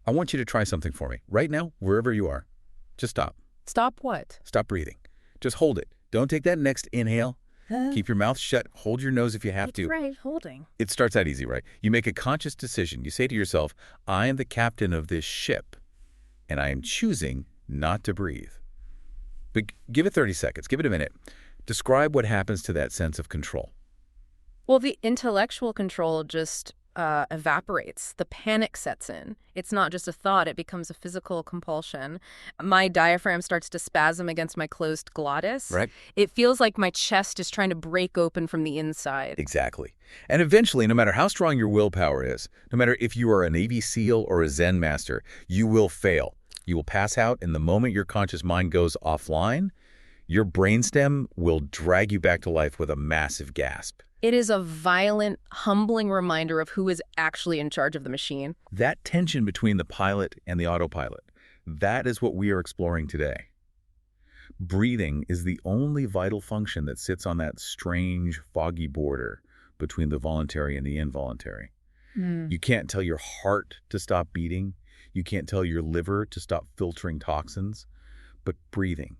I want you to try something for me. Right now, wherever you are, just stop. Stop what? Stop breathing. Just hold it. Don't take that next inhale. Keep your mouth shut. Hold your nose if you have to. Right, holding. It starts out easy, right? You make a conscious decision. You say to yourself, I am the captain of this ship, and I am choosing not to breathe. But give it 30 seconds. Give it a minute. Describe what happens to that sense of control. Well, the intellectual control just evaporates. The panic sets in. It's not just a thought, it becomes a physical compulsion. My diaphragm starts to spasm against my closed glottis. Right. It feels like my chest is trying to break open from the inside. Exactly. And eventually, no matter how strong your willpower is, no matter if you are a Navy SEAL or a Zen master, you will fail. You will pass out, and the moment your conscious mind goes offline, your brainstem will drag you back to life with a massive gasp. It is a violent, humbling reminder of who is actually in charge of the machine. That tension between the pilot and the autopilot, that is what we are exploring today. Breathing is the only vital function that sits on that strange, foggy border between the voluntary and the involuntary. You can't tell your heart to stop beating. You can't tell your liver to stop filtering toxins. But breathing.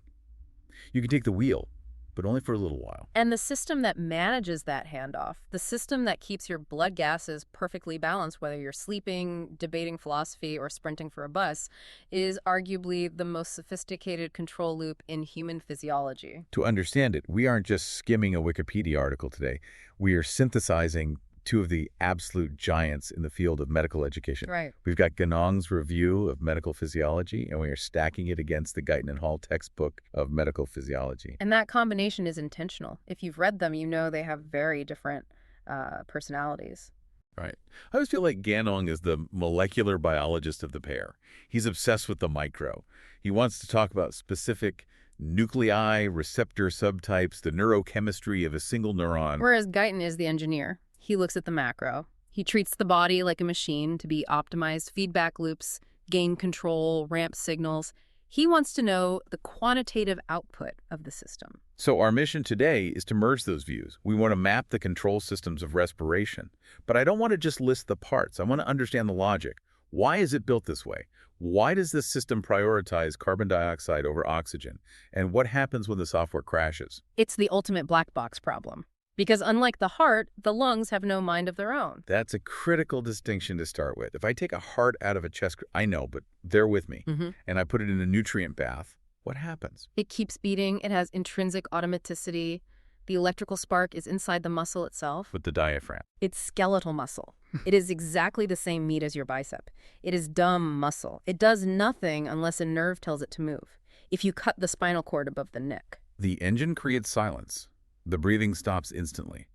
You can take the wheel, but only for a little while. And the system that manages that handoff, the system that keeps your blood gases perfectly balanced, whether you're sleeping, debating philosophy, or sprinting for a bus, is arguably the most sophisticated control loop in human physiology. To understand it, we aren't just skimming a Wikipedia article today. We are synthesizing two of the absolute giants in the field of medical education. Right. We've got Ganong's review of medical physiology, and we are stacking it against the Guyton and Hall textbook of medical physiology. And that combination is intentional. If you've read them, you know they have very different personalities. Right. I always feel like Ganong is the molecular biologist of the pair. He's obsessed with the micro. He wants to talk about specific nuclei, receptor subtypes, the neurochemistry of a single neuron. Whereas Guyton is the engineer. He looks at the macro. He treats the body like a machine to be optimized feedback loops, gain control, ramp signals. He wants to know the quantitative output of the system. So our mission today is to merge those views. We want to map the control systems of respiration. But I don't want to just list the parts. I want to understand the logic. Why is it built this way? Why does this system prioritize carbon dioxide over oxygen? And what happens when the software crashes? It's the ultimate black box problem. Because unlike the heart, the lungs have no mind of their own. That's a critical distinction to start with. If I take a heart out of a chest, I know, but they're with me, and I put it in a nutrient bath, what happens? It keeps beating. It has intrinsic automaticity. The electrical spark is inside the muscle itself. With the diaphragm. It's skeletal muscle. It is exactly the same meat as your bicep. It is dumb muscle. It does nothing unless a nerve tells it to move. If you cut the spinal cord above the neck. The engine creates silence. The breathing stops instantly.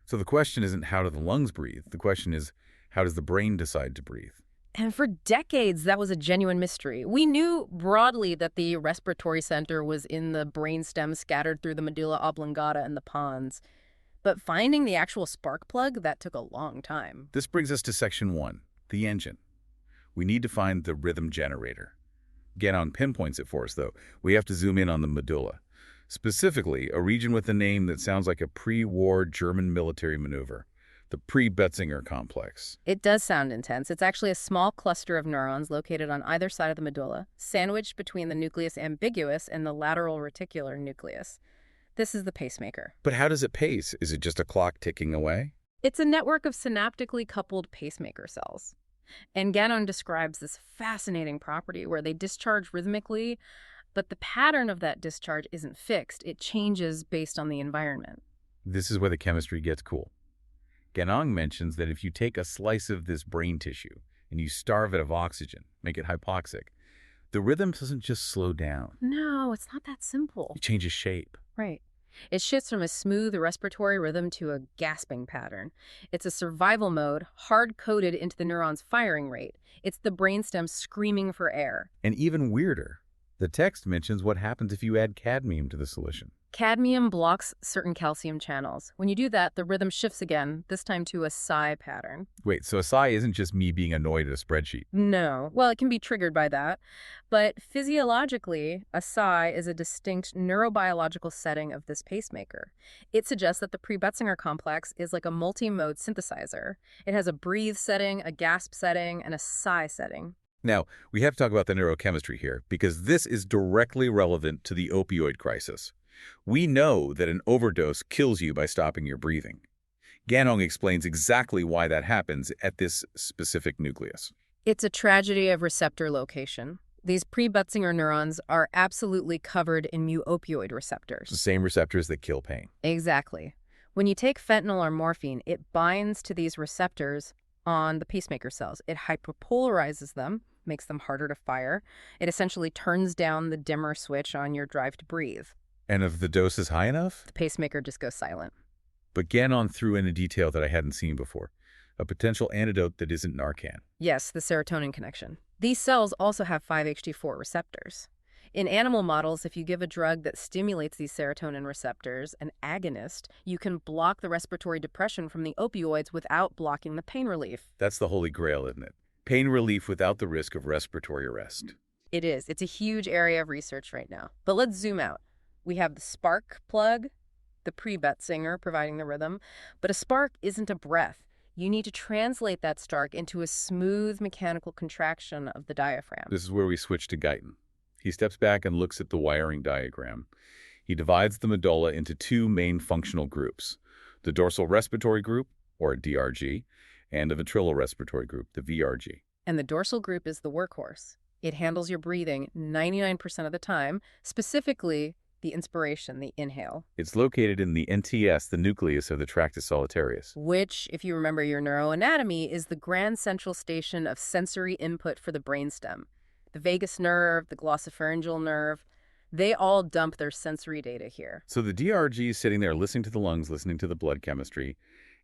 So the question isn't how do the lungs breathe? The question is how does the brain decide to breathe? And for decades, that was a genuine mystery. We knew broadly that the respiratory center was in the brainstem scattered through the medulla oblongata and the pons. But finding the actual spark plug, that took a long time. This brings us to section 1, the engine. We need to find the rhythm generator. Ganon pinpoints it for us, though. We have to zoom in on the medulla. Specifically, a region with a name that sounds like a pre-war German military maneuver, the pre-Betzinger complex. It does sound intense. It's actually a small cluster of neurons located on either side of the medulla, sandwiched between the nucleus ambiguus and the lateral reticular nucleus. This is the pacemaker. But how does it pace? Is it just a clock ticking away? It's a network of synaptically coupled pacemaker cells. And Ganon describes this fascinating property where they discharge rhythmically, but the pattern of that discharge isn't fixed. It changes based on the environment. This is where the chemistry gets cool. Ganong mentions that if you take a slice of this brain tissue and you starve it of oxygen, make it hypoxic, the rhythm doesn't just slow down. No, it's not that simple. It changes shape. Right. It shifts from a smooth respiratory rhythm to a gasping pattern. It's a survival mode hard-coded into the neuron's firing rate. It's the brainstem screaming for air. And even weirder, the text mentions what happens if you add cadmium to the solution. Cadmium blocks certain calcium channels. When you do that, the rhythm shifts again, this time to a sigh pattern. Wait, so a sigh isn't just me being annoyed at a spreadsheet? No. Well, it can be triggered by that. But physiologically, a sigh is a distinct neurobiological setting of this pacemaker. It suggests that the pre-Betzinger complex is like a multi-mode synthesizer. It has a breathe setting, a gasp setting, and a sigh setting. Now, we have to talk about the neurochemistry here, because this is directly relevant to the opioid crisis. We know that an overdose kills you by stopping your breathing. Ganong explains exactly why that happens at this specific nucleus. It's a tragedy of receptor location. These pre-Butzinger neurons are absolutely covered in mu-opioid receptors. The same receptors that kill pain. Exactly. When you take fentanyl or morphine, it binds to these receptors on the pacemaker cells. It hyperpolarizes them, makes them harder to fire. It essentially turns down the dimmer switch on your drive to breathe. And if the dose is high enough? The pacemaker just goes silent. But Ganong threw in a detail that I hadn't seen before. A potential antidote that isn't Narcan. Yes, the serotonin connection. These cells also have 5-HT4 receptors. In animal models, if you give a drug that stimulates these serotonin receptors, an agonist, you can block the respiratory depression from the opioids without blocking the pain relief. That's the holy grail, isn't it? Pain relief without the risk of respiratory arrest. It is. It's a huge area of research right now. But let's zoom out. We have the spark plug, the pre-Butzinger providing the rhythm. But a spark isn't a breath. You need to translate that spark into a smooth mechanical contraction of the diaphragm. This is where we switch to Guyton. He steps back and looks at the wiring diagram. He divides the medulla into two main functional groups, the dorsal respiratory group, or DRG, and the ventricular-respiratory group, the VRG. And the dorsal group is the workhorse. It handles your breathing 99% of the time, specifically the inspiration, the inhale. It's located in the NTS, the nucleus of the tractus solitarius. Which, if you remember your neuroanatomy, is the grand central station of sensory input for the brainstem. The vagus nerve, the glossopharyngeal nerve, they all dump their sensory data here. So the DRG is sitting there listening to the lungs, listening to the blood chemistry,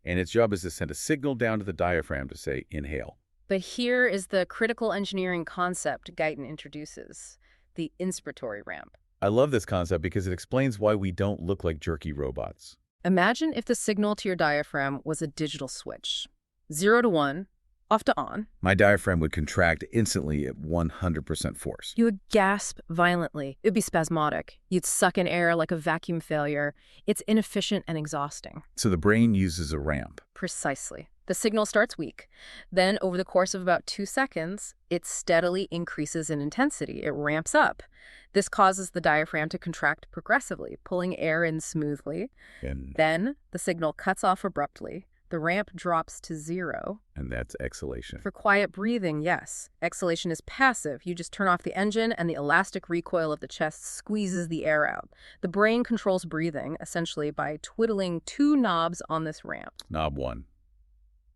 and its job is to send a signal down to the diaphragm to say, inhale. But here is the critical engineering concept Guyton introduces, the inspiratory ramp. I love this concept because it explains why we don't look like jerky robots. Imagine if the signal to your diaphragm was a digital switch. 0 to 1, off to on. My diaphragm would contract instantly at 100% force. You would gasp violently. It would be spasmodic. You'd suck in air like a vacuum failure. It's inefficient and exhausting. So the brain uses a ramp. Precisely. The signal starts weak. Then, over the course of about 2 seconds, it steadily increases in intensity. It ramps up. This causes the diaphragm to contract progressively, pulling air in smoothly. And Then, the signal cuts off abruptly. The ramp drops to 0. that's exhalation. For quiet breathing, yes. Exhalation is passive. You just turn off the engine and the elastic recoil of the chest squeezes the air out. The brain controls breathing, essentially, by twiddling 2 knobs on this ramp. Knob 1,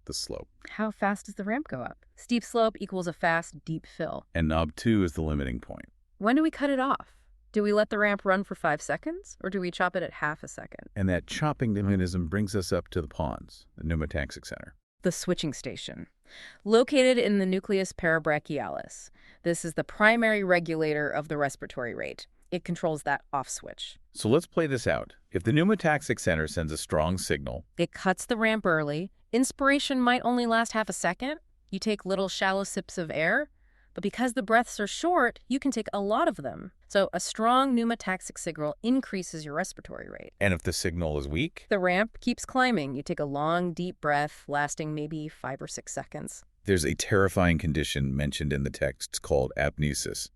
the slope. How fast does the ramp go up? Steep slope equals a fast, deep fill. And knob 2 is the limiting point. When do we cut it off? Do we let the ramp run for 5 seconds, or do we chop it at half a second? And that chopping mechanism brings us up to the pons, the pneumotaxic center. The switching station. Located in the nucleus parabrachialis, this is the primary regulator of the respiratory rate. It controls that off switch. So let's play this out. If the pneumotaxic center sends a strong signal, It cuts the ramp early. Inspiration might only last half a second. You take little shallow sips of air. But because the breaths are short, you can take a lot of them. So a strong pneumotaxic signal increases your respiratory rate. and if the signal is weak, The ramp keeps climbing. You take a long, deep breath, lasting maybe 5 or 6 seconds. there's a terrifying condition mentioned in the text called apnesis.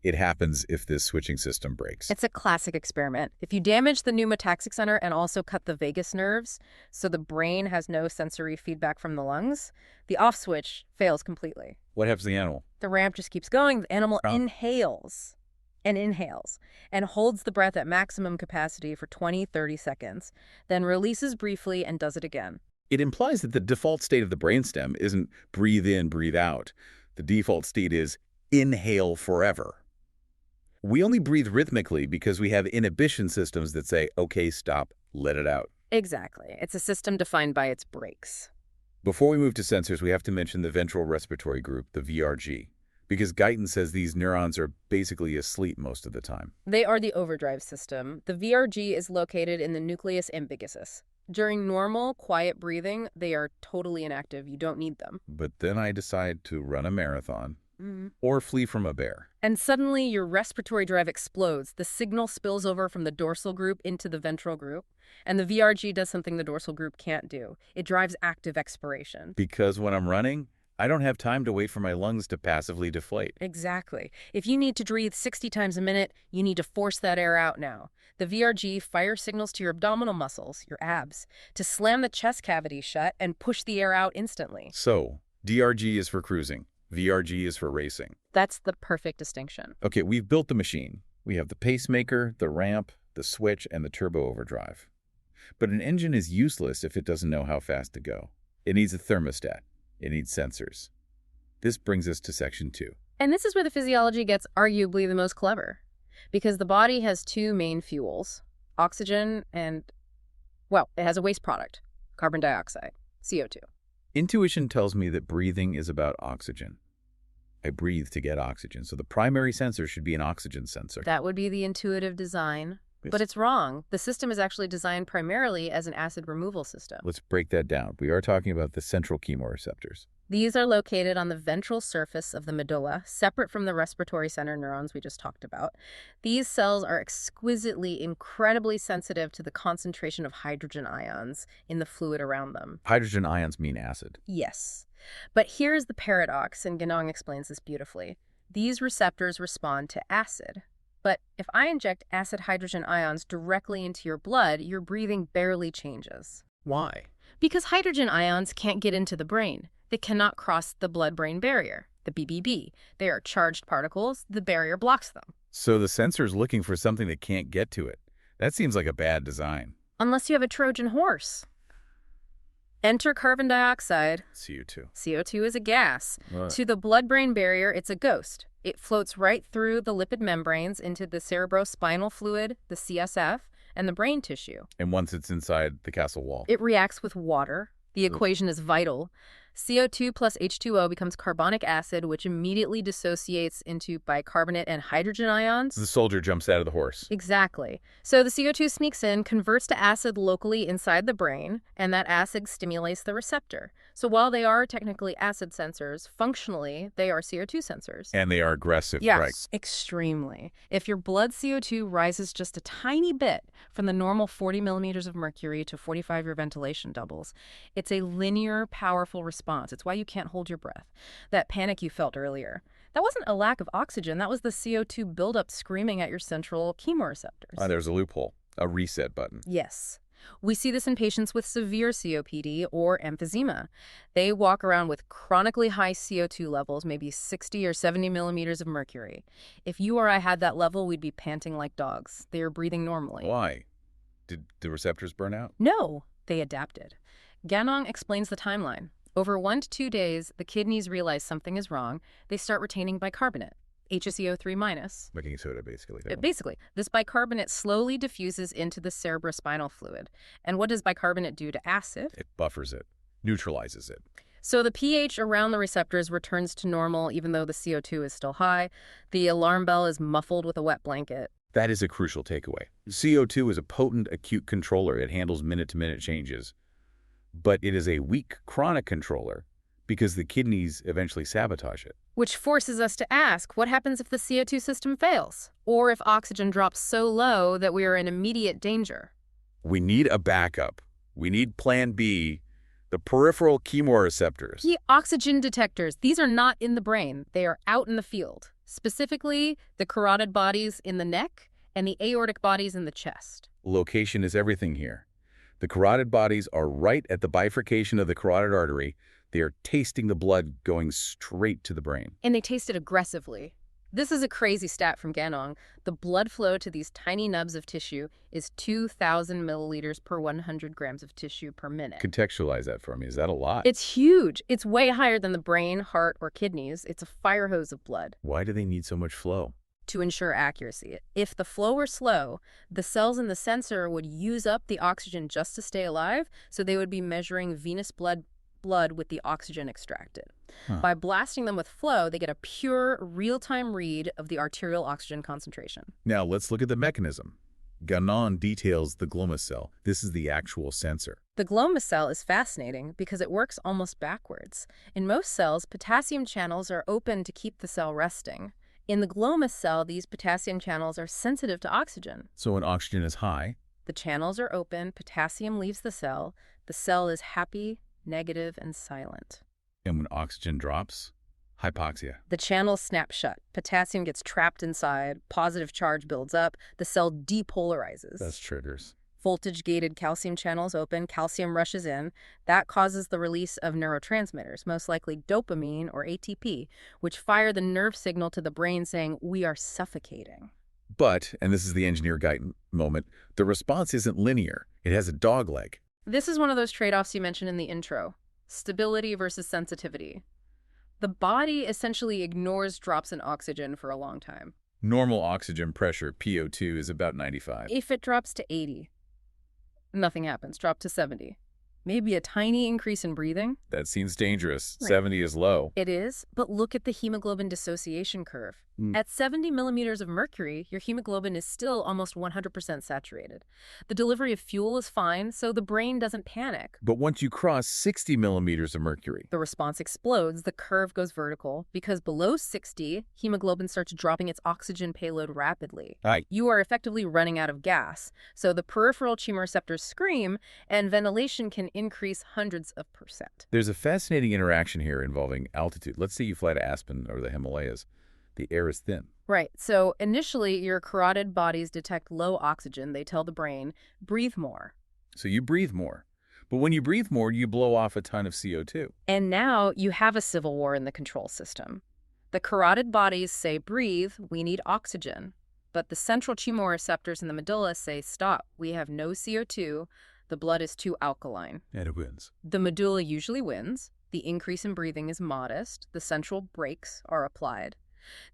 It happens if this switching system breaks. It's a classic experiment. If you damage the pneumotaxic center and also cut the vagus nerves, so the brain has no sensory feedback from the lungs, the off switch fails completely. What happens to the animal? The ramp just keeps going. The animal Oh. inhales and holds the breath at maximum capacity for 20-30 seconds, then releases briefly and does it again. It implies that the default state of the brainstem isn't breathe in, breathe out. The default state is inhale forever. We only breathe rhythmically because we have inhibition systems that say, okay, stop, let it out. Exactly. It's a system defined by its brakes. Before we move to sensors, we have to mention the ventral respiratory group, the VRG, because Guyton says these neurons are basically asleep most of the time. They are the overdrive system. The VRG is located in the nucleus ambiguous. During normal, quiet breathing, they are totally inactive. You don't need them. But then I decide to run a marathon or flee from a bear. And suddenly your respiratory drive explodes. The signal spills over from the dorsal group into the ventral group. And the VRG does something the dorsal group can't do. It drives active expiration. Because when I'm running, I don't have time to wait for my lungs to passively deflate. Exactly. If you need to breathe 60 times a minute, you need to force that air out now. The VRG fires signals to your abdominal muscles, your abs, to slam the chest cavity shut and push the air out instantly. So, DRG is for cruising. VRG is for racing. That's the perfect distinction. Okay, we've built the machine. We have the pacemaker, the ramp, the switch, and the turbo overdrive. But an engine is useless if it doesn't know how fast to go. It needs a thermostat. It needs sensors. This brings us to section 2. And this is where the physiology gets arguably the most clever. Because the body has two main fuels, oxygen and, well, it has a waste product, carbon dioxide, CO2. Intuition tells me that breathing is about oxygen. I breathe to get oxygen, so the primary sensor should be an oxygen sensor. That would be the intuitive design. Yes. But it's wrong. The system is actually designed primarily as an acid removal system. Let's break that down. We are talking about the central chemoreceptors. These are located on the ventral surface of the medulla, separate from the respiratory center neurons we just talked about. These cells are exquisitely, incredibly sensitive to the concentration of hydrogen ions in the fluid around them. Hydrogen ions mean acid. Yes. But here's the paradox, and Ganong explains this beautifully. These receptors respond to acid. But if I inject acid hydrogen ions directly into your blood, your breathing barely changes. Why? Because hydrogen ions can't get into the brain. They cannot cross the blood-brain barrier, the BBB. They are charged particles. The barrier blocks them. So the sensor's looking for something that can't get to it. That seems like a bad design. Unless you have a Trojan horse. Enter carbon dioxide. CO2. CO2 is a gas. What? To the blood-brain barrier, it's a ghost. It floats right through the lipid membranes into the cerebrospinal fluid, the CSF, and the brain tissue. And once it's inside the castle wall. It reacts with water. The equation is vital. CO2 plus H2O becomes carbonic acid, which immediately dissociates into bicarbonate and hydrogen ions. The soldier jumps out of the horse. Exactly. So the CO2 sneaks in, converts to acid locally inside the brain, and that acid stimulates the receptor. So while they are technically acid sensors, functionally, they are CO2 sensors. And they are aggressive, Yes, right? extremely. If your blood CO2 rises just a tiny bit from the normal 40 millimeters of mercury to 45 your ventilation doubles, it's a linear, powerful response. It's why you can't hold your breath. That panic you felt earlier, that wasn't a lack of oxygen. That was the CO2 buildup screaming at your central chemoreceptors. There's a loophole, a reset button. Yes. We see this in patients with severe COPD or emphysema. They walk around with chronically high CO2 levels, maybe 60 or 70 millimeters of mercury. If you or I had that level, we'd be panting like dogs. They are breathing normally. Why? Did the receptors burn out? No, they adapted. Ganong explains the timeline. Over 1 to 2 days, the kidneys realize something is wrong. They start retaining bicarbonate, HCO3-. Baking soda, basically. Basically, this bicarbonate slowly diffuses into the cerebrospinal fluid. And what does bicarbonate do to acid? It buffers it, neutralizes it. So the pH around the receptors returns to normal even though the CO2 is still high. The alarm bell is muffled with a wet blanket. That is a crucial takeaway. CO2 is a potent acute controller. It handles minute-to-minute changes. But it is a weak chronic controller because the kidneys eventually sabotage it. Which forces us to ask, what happens if the CO2 system fails? Or if oxygen drops so low that we are in immediate danger? We need a backup. We need plan B, the peripheral chemoreceptors. The oxygen detectors, these are not in the brain. They are out in the field. Specifically, the carotid bodies in the neck and the aortic bodies in the chest. Location is everything here. The carotid bodies are right at the bifurcation of the carotid artery. They are tasting the blood going straight to the brain. And they taste it aggressively. This is a crazy stat from Ganong. The blood flow to these tiny nubs of tissue is 2,000 milliliters per 100 grams of tissue per minute. Contextualize that for me. Is that a lot? It's huge. It's way higher than the brain, heart, or kidneys. It's a fire hose of blood. Why do they need so much flow? To ensure accuracy. If the flow were slow, the cells in the sensor would use up the oxygen just to stay alive, so they would be measuring venous blood with the oxygen extracted. By blasting them with flow, they get a pure, real-time read of the arterial oxygen concentration. Now, let's look at the mechanism. Ganong details the glomus cell. This is the actual sensor. The glomus cell is fascinating because it works almost backwards. In most cells, potassium channels are open to keep the cell resting. In the glomus cell, these potassium channels are sensitive to oxygen. So when oxygen is high, the channels are open, potassium leaves the cell is happy, negative, and silent. And when oxygen drops, hypoxia. The channels snap shut. Potassium gets trapped inside. Positive charge builds up. The cell depolarizes. That's triggers. Voltage-gated calcium channels open. Calcium rushes in. That causes the release of neurotransmitters, most likely dopamine or ATP, which fire the nerve signal to the brain saying, "We are suffocating." But, and this is the engineer Guyton moment, the response isn't linear. It has a dogleg. This is one of those trade-offs you mentioned in the intro. Stability versus sensitivity. The body essentially ignores drops in oxygen for a long time. Normal oxygen pressure, PO2, is about 95. If it drops to 80, nothing happens. Drop to 70. Maybe a tiny increase in breathing. That seems dangerous. Right. 70 is low. It is, but look at the hemoglobin dissociation curve. At 70 millimeters of mercury, your hemoglobin is still almost 100% saturated. The delivery of fuel is fine, so the brain doesn't panic. But once you cross 60 millimeters of mercury, The response explodes, the curve goes vertical, because below 60, hemoglobin starts dropping its oxygen payload rapidly. Aye. You are effectively running out of gas, so the peripheral chemoreceptors scream, and ventilation can increase hundreds of percent. There's a fascinating interaction here involving altitude. Let's say you fly to Aspen or the Himalayas. The air is thin. Right, so initially your carotid bodies detect low oxygen. They tell the brain, breathe more. So you breathe more. But when you breathe more, you blow off a ton of CO2. And now you have a civil war in the control system. The carotid bodies say, breathe, we need oxygen. But the central chemoreceptors in the medulla say, stop, we have no CO2, the blood is too alkaline. And it wins. The medulla usually wins. The increase in breathing is modest. The central brakes are applied.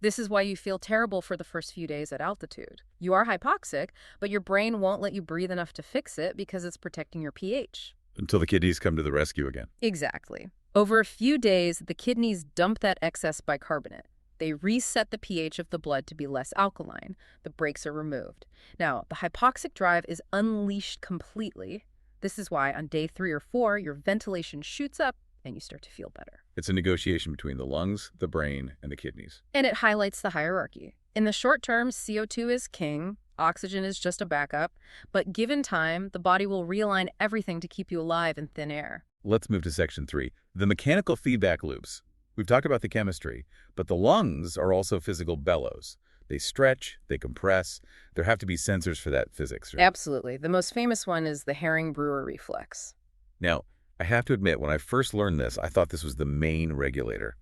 This is why you feel terrible for the first few days at altitude. You are hypoxic, but your brain won't let you breathe enough to fix it because it's protecting your pH. Until the kidneys come to the rescue again. Exactly. Over a few days, the kidneys dump that excess bicarbonate. They reset the pH of the blood to be less alkaline. The brakes are removed. Now, the hypoxic drive is unleashed completely. This is why on day 3 or 4, your ventilation shoots up and you start to feel better. It's a negotiation between the lungs, the brain, and the kidneys. And it highlights the hierarchy. In the short term, CO2 is king, oxygen is just a backup, but given time, the body will realign everything to keep you alive in thin air. Let's move to section 3, the mechanical feedback loops. We've talked about the chemistry, but the lungs are also physical bellows. They stretch, they compress. There have to be sensors for that physics, right? Absolutely. The most famous one is the Herring-Brewer reflex. Now, I have to admit, when I first learned this, I thought this was the main regulator.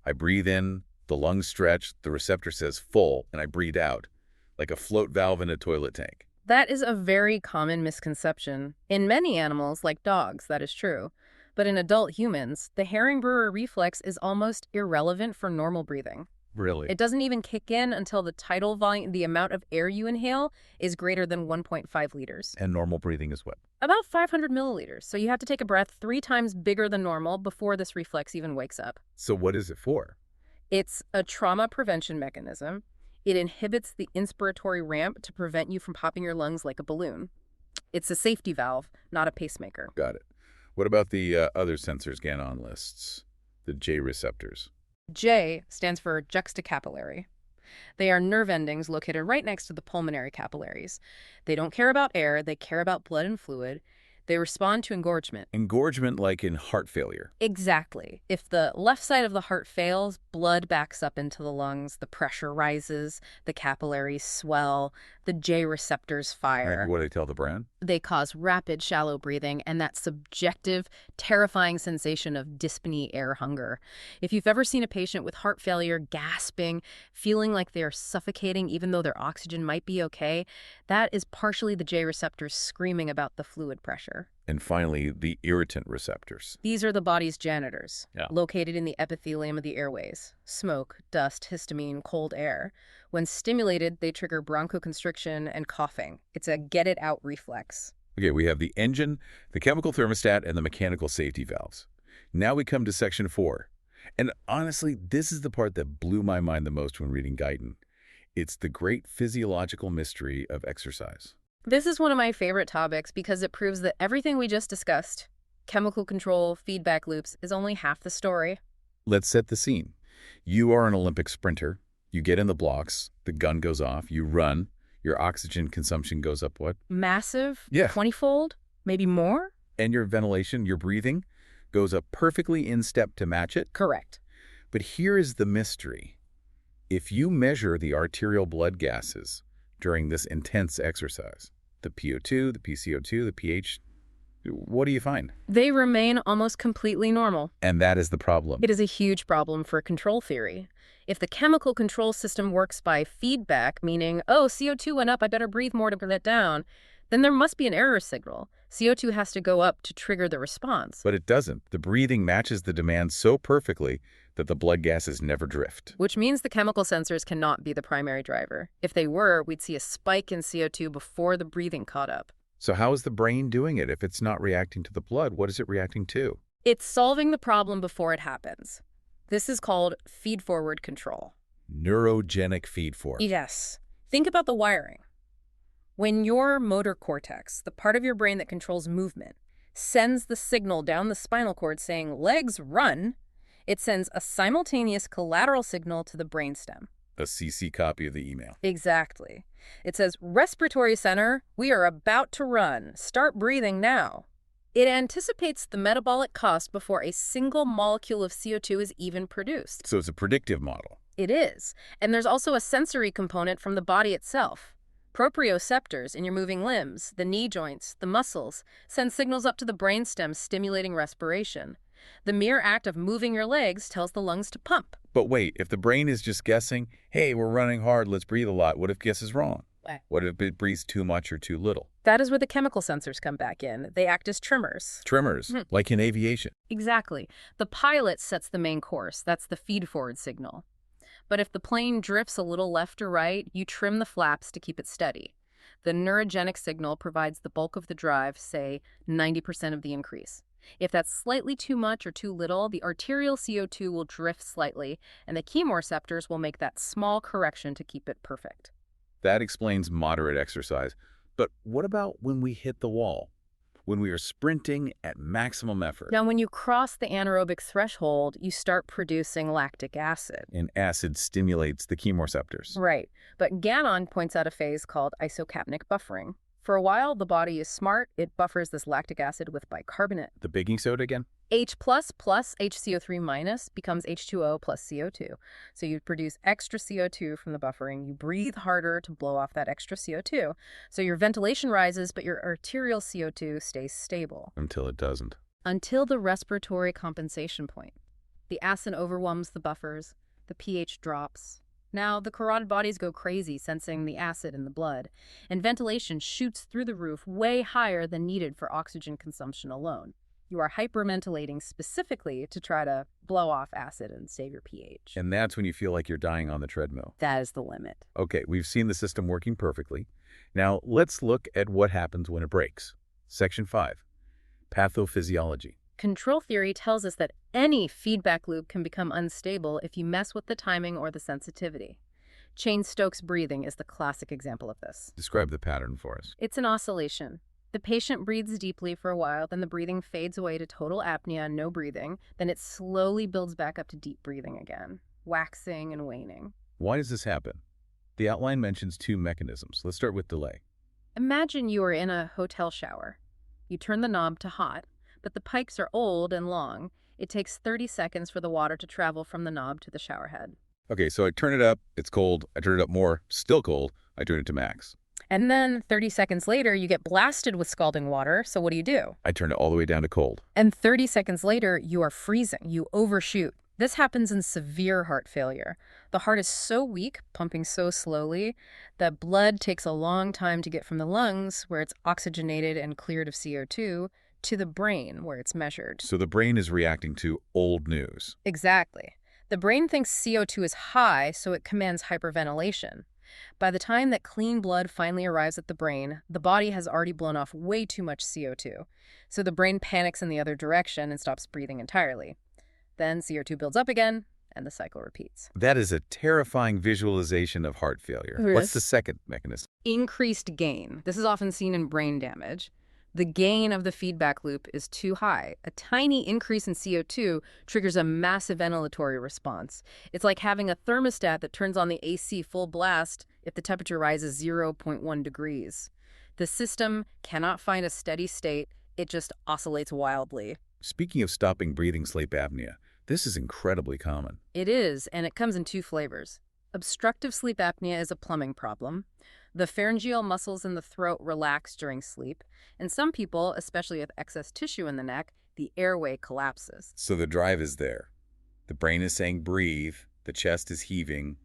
I breathe in, the lungs stretch, the receptor says full, and I breathe out, like a float valve in a toilet tank. That is a very common misconception. In many animals, like dogs, that is true. But in adult humans, the Herring-Brewer reflex is almost irrelevant for normal breathing. Really? It doesn't even kick in until the tidal volume, the amount of air you inhale, is greater than 1.5 liters. And normal breathing is what? About 500 milliliters. So you have to take a breath 3 times bigger than normal before this reflex even wakes up. So what is it for? It's a trauma prevention mechanism. It inhibits the inspiratory ramp to prevent you from popping your lungs like a balloon. It's a safety valve, not a pacemaker. Got it. What about the other sensors Gannon lists? The J receptors. J stands for juxtacapillary. They are nerve endings located right next to the pulmonary capillaries. They don't care about air, they care about blood and fluid. They respond to engorgement. Engorgement like in heart failure. Exactly. If the left side of the heart fails, blood backs up into the lungs, the pressure rises, the capillaries swell, the J receptors fire. What do they tell the brain? They cause rapid, shallow breathing and that subjective, terrifying sensation of dyspnea, air hunger. If you've ever seen a patient with heart failure gasping, feeling like they are suffocating even though their oxygen might be okay, that is partially the J receptors screaming about the fluid pressure. And finally, the irritant receptors. These are the body's janitors, Yeah. located in the epithelium of the airways. Smoke, dust, histamine, cold air. When stimulated, they trigger bronchoconstriction and coughing. It's a get-it-out reflex. Okay, we have the engine, the chemical thermostat, and the mechanical safety valves. Now we come to section 4. And honestly, this is the part that blew my mind the most when reading Guyton. It's the great physiological mystery of exercise. This is one of my favorite topics because it proves that everything we just discussed, chemical control, feedback loops, is only half the story. Let's set the scene. You are an Olympic sprinter. You get in the blocks, the gun goes off, you run, your oxygen consumption goes up what? Massive? Yeah. 20-fold? Maybe more? And your ventilation, your breathing, goes up perfectly in step to match it. Correct. But here is the mystery. If you measure the arterial blood gases during this intense exercise, the PO2, the PCO2, the pH, what do you find? They remain almost completely normal. And that is the problem. It is a huge problem for control theory. If the chemical control system works by feedback, meaning, oh, CO2 went up, I better breathe more to bring it down, then there must be an error signal. CO2 has to go up to trigger the response. But it doesn't. The breathing matches the demand so perfectly that the blood gases never drift. Which means the chemical sensors cannot be the primary driver. If they were, we'd see a spike in CO2 before the breathing caught up. So how is the brain doing it? If it's not reacting to the blood, what is it reacting to? It's solving the problem before it happens. This is called feed-forward control. Neurogenic feed-forward. Yes. Think about the wiring. When your motor cortex, the part of your brain that controls movement, sends the signal down the spinal cord saying, legs, run, it sends a simultaneous collateral signal to the brainstem. A CC copy of the email. Exactly. It says, respiratory center, we are about to run. Start breathing now. It anticipates the metabolic cost before a single molecule of CO2 is even produced. So it's a predictive model. It is. And there's also a sensory component from the body itself. Proprioceptors in your moving limbs, the knee joints, the muscles, send signals up to the brainstem stimulating respiration. The mere act of moving your legs tells the lungs to pump. But wait, if the brain is just guessing, hey, we're running hard, let's breathe a lot, what if guess is wrong? What if it breathes too much or too little? That is where the chemical sensors come back in. They act as trimmers. Trimmers, like in aviation. Exactly. The pilot sets the main course. That's the feed-forward signal. But if the plane drifts a little left or right, you trim the flaps to keep it steady. The neurogenic signal provides the bulk of the drive, say 90% of the increase. If that's slightly too much or too little, the arterial CO2 will drift slightly, and the chemoreceptors will make that small correction to keep it perfect. That explains moderate exercise. But what about when we hit the wall? When we are sprinting at maximum effort? Now, when you cross the anaerobic threshold, you start producing lactic acid. And acid stimulates the chemoreceptors. Right. But Gannon points out a phase called isocapnic buffering. For a while, the body is smart. It buffers this lactic acid with bicarbonate. The baking soda again? H plus HCO3 minus becomes H2O plus CO2. So you produce extra CO2 from the buffering. You breathe harder to blow off that extra CO2. So your ventilation rises, but your arterial CO2 stays stable. Until it doesn't. Until the respiratory compensation point. The acid overwhelms the buffers. The pH drops. Now, the carotid bodies go crazy sensing the acid in the blood, and ventilation shoots through the roof way higher than needed for oxygen consumption alone. You are hyperventilating specifically to try to blow off acid and save your pH. And that's when you feel like you're dying on the treadmill. That is the limit. Okay, we've seen the system working perfectly. Now, let's look at what happens when it breaks. Section 5, Pathophysiology. Control theory tells us that any feedback loop can become unstable if you mess with the timing or the sensitivity. Cheyne-Stokes breathing is the classic example of this. Describe the pattern for us. It's an oscillation. The patient breathes deeply for a while, then the breathing fades away to total apnea, no breathing. Then it slowly builds back up to deep breathing again, waxing and waning. Why does this happen? The outline mentions two mechanisms. Let's start with delay. Imagine you are in a hotel shower. You turn the knob to hot, but the pipes are old and long. It takes 30 seconds for the water to travel from the knob to the shower head. Okay, so I turn it up, it's cold. I turn it up more, still cold. I turn it to max. And then 30 seconds later, you get blasted with scalding water, so what do? I turn it all the way down to cold. And 30 seconds later, you are freezing. You overshoot. This happens in severe heart failure. The heart is so weak, pumping so slowly, that blood takes a long time to get from the lungs, where it's oxygenated and cleared of CO2, to the brain, where it's measured. So the brain is reacting to old news. Exactly. The brain thinks CO2 is high, so it commands hyperventilation. By the time that clean blood finally arrives at the brain, the body has already blown off way too much CO2. So the brain panics in the other direction and stops breathing entirely. Then CO2 builds up again, and the cycle repeats. That is a terrifying visualization of heart failure. Yes. What's the second mechanism? Increased gain. This is often seen in brain damage. The gain of the feedback loop is too high. A tiny increase in CO2 triggers a massive ventilatory response. It's like having a thermostat that turns on the AC full blast if the temperature rises 0.1 degrees. The system cannot find a steady state. It just oscillates wildly. Speaking of stopping breathing sleep apnea, this is incredibly common. It is, and it comes in two flavors. Obstructive sleep apnea is a plumbing problem. The pharyngeal muscles in the throat relax during sleep, and some people, especially with excess tissue in the neck, the airway collapses. So the drive is there. The brain is saying breathe, the chest is heaving,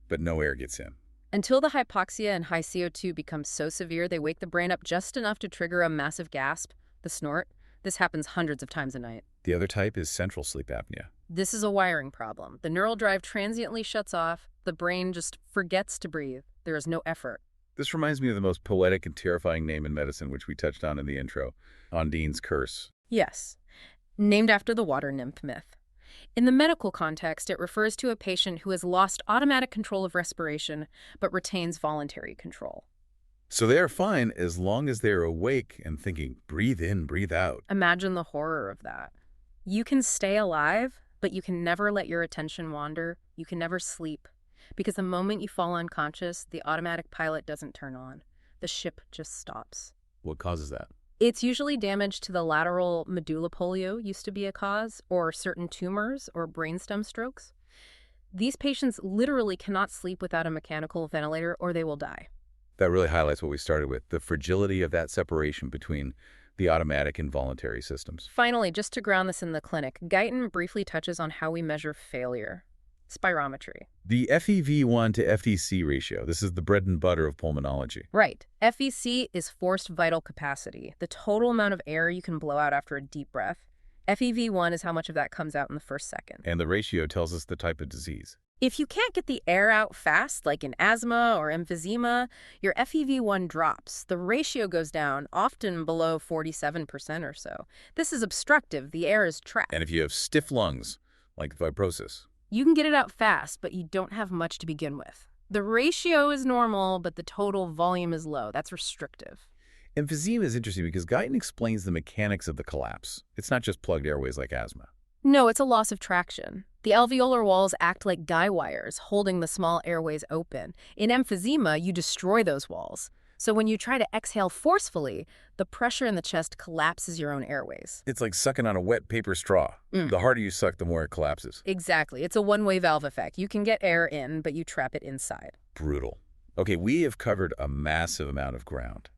but no air gets in. Until the hypoxia and high CO2 become so severe they wake the brain up just enough to trigger a massive gasp, the snort. This happens hundreds of times a night. The other type is central sleep apnea. This is a wiring problem. The neural drive transiently shuts off. The brain just forgets to breathe. There is no effort. This reminds me of the most poetic and terrifying name in medicine, which we touched on in the intro, Undine's curse. Yes, named after the water nymph myth. In the medical context, it refers to a patient who has lost automatic control of respiration but retains voluntary control. So they are fine as long as they are awake and thinking, breathe in, breathe out. Imagine the horror of that. You can stay alive, but you can never let your attention wander. You can never sleep. Because the moment you fall unconscious, the automatic pilot doesn't turn on. The ship just stops. What causes that? It's usually damage to the lateral medulla polio used to be a cause, or certain tumors or brainstem strokes. These patients literally cannot sleep without a mechanical ventilator or they will die. That really highlights what we started with, the fragility of that separation between the automatic and voluntary systems. Finally, just to ground this in the clinic, Guyton briefly touches on how we measure failure. Spirometry. The FEV1 to FVC ratio, this is the bread and butter of pulmonology. Right. FVC is forced vital capacity, the total amount of air you can blow out after a deep breath. FEV1 is how much of that comes out in the first second. And the ratio tells us the type of disease. If you can't get the air out fast, like in asthma or emphysema, your FEV1 drops. The ratio goes down, often below 47% or so. This is obstructive. The air is trapped. And if you have stiff lungs, like fibrosis, you can get it out fast, but you don't have much to begin with. The ratio is normal, but the total volume is low. That's restrictive. Emphysema is interesting because Guyton explains the mechanics of the collapse. It's not just plugged airways like asthma. No, it's a loss of traction. The alveolar walls act like guy wires, holding the small airways open. In emphysema, you destroy those walls. So when you try to exhale forcefully, the pressure in the chest collapses your own airways. It's like sucking on a wet paper straw. The harder you suck, the more it collapses. Exactly. It's a one-way valve effect. You can get air in, but you trap it inside. Brutal. Okay, we have covered a massive amount of ground.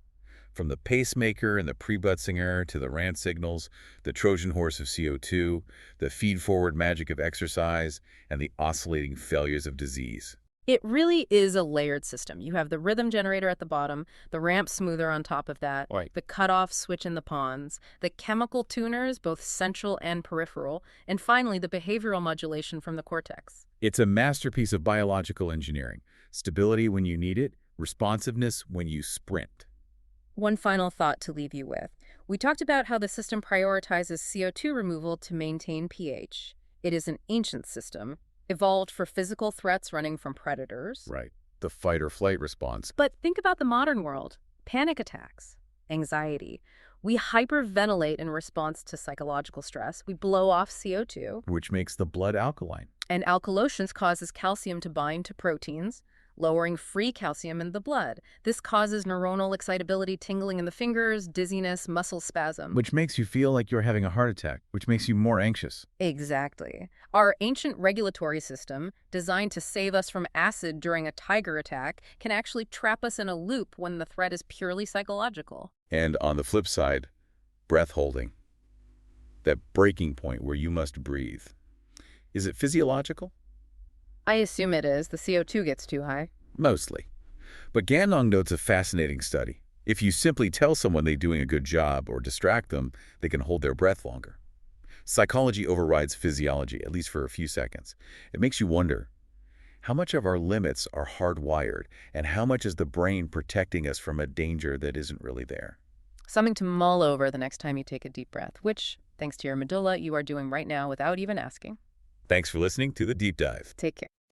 From the pacemaker and the pre-Butzinger to the rant signals, the Trojan horse of CO2, the feed-forward magic of exercise, and the oscillating failures of disease. It really is a layered system. You have the rhythm generator at the bottom, the ramp smoother on top of that, Right. the cutoff switch in the pons, the chemical tuners, both central and peripheral, and finally the behavioral modulation from the cortex. It's a masterpiece of biological engineering. Stability when you need it, responsiveness when you sprint. One final thought to leave you with. We talked about how the system prioritizes CO2 removal to maintain pH. It is an ancient system, evolved for physical threats running from predators. Right. The fight or flight response. But think about the modern world. Panic attacks, anxiety. We hyperventilate in response to psychological stress. We blow off CO2. Which makes the blood alkaline. And alkalosis causes calcium to bind to proteins, lowering free calcium in the blood. This causes neuronal excitability, tingling in the fingers, dizziness, muscle spasm. Which makes you feel like you're having a heart attack, which makes you more anxious. Exactly. Our ancient regulatory system, designed to save us from acid during a tiger attack, can actually trap us in a loop when the threat is purely psychological. And on the flip side, breath holding. That breaking point where you must breathe. Is it physiological? I assume it is. The CO2 gets too high. Mostly. But Gandong notes a fascinating study. If you simply tell someone they're doing a good job or distract them, they can hold their breath longer. Psychology overrides physiology, at least for a few seconds. It makes you wonder, how much of our limits are hardwired, and how much is the brain protecting us from a danger that isn't really there? Something to mull over the next time you take a deep breath, which, thanks to your medulla, you are doing right now without even asking. Thanks for listening to The Deep Dive. Take care.